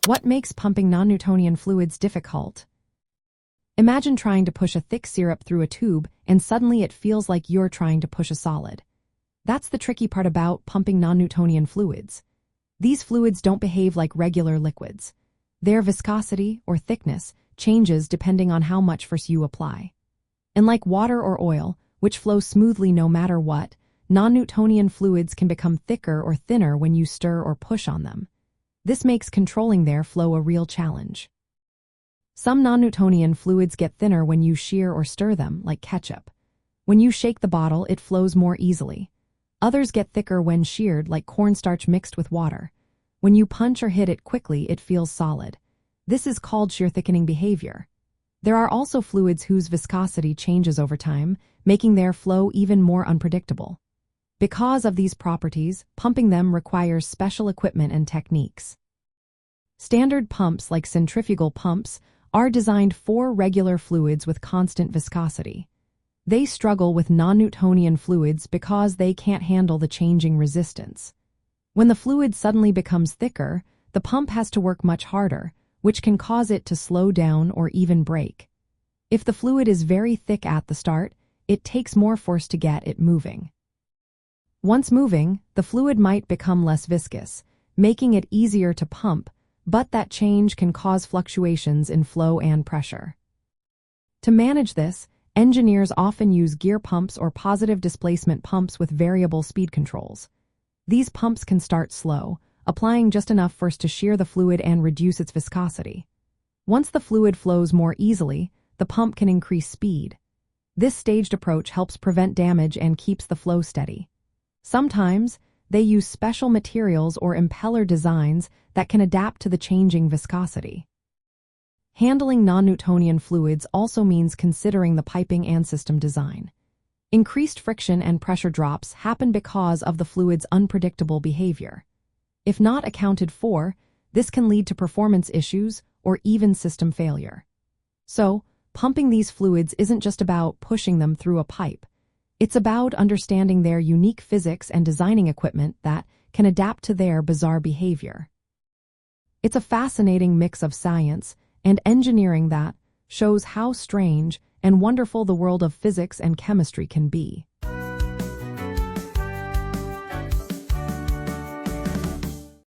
What makes pumping non-Newtonian fluids difficult? Imagine trying to push a thick syrup through a tube and suddenly it feels like you're trying to push a solid. That's the tricky part about pumping non-Newtonian fluids. These fluids don't behave like regular liquids. Their viscosity, or thickness, changes depending on how much force you apply. And like water or oil, which flow smoothly no matter what, non-Newtonian fluids can become thicker or thinner when you stir or push on them. This makes controlling their flow a real challenge. Some non-Newtonian fluids get thinner when you shear or stir them, like ketchup. When you shake the bottle, it flows more easily. Others get thicker when sheared, like cornstarch mixed with water. When you punch or hit it quickly, it feels solid. This is called shear thickening behavior. There are also fluids whose viscosity changes over time, making their flow even more unpredictable. Because of these properties, pumping them requires special equipment and techniques. Standard pumps, like centrifugal pumps, are designed for regular fluids with constant viscosity. They struggle with non-Newtonian fluids because they can't handle the changing resistance. When the fluid suddenly becomes thicker, the pump has to work much harder, which can cause it to slow down or even break. If the fluid is very thick at the start, it takes more force to get it moving. Once moving, the fluid might become less viscous, making it easier to pump, but that change can cause fluctuations in flow and pressure. To manage this, engineers often use gear pumps or positive displacement pumps with variable speed controls. These pumps can start slow, applying just enough force to shear the fluid and reduce its viscosity. Once the fluid flows more easily, the pump can increase speed. This staged approach helps prevent damage and keeps the flow steady. Sometimes, they use special materials or impeller designs that can adapt to the changing viscosity. Handling non-Newtonian fluids also means considering the piping and system design. Increased friction and pressure drops happen because of the fluid's unpredictable behavior. If not accounted for, this can lead to performance issues or even system failure. So, pumping these fluids isn't just about pushing them through a pipe. It's about understanding their unique physics and designing equipment that can adapt to their bizarre behavior. It's a fascinating mix of science and engineering that shows how strange and wonderful the world of physics and chemistry can be.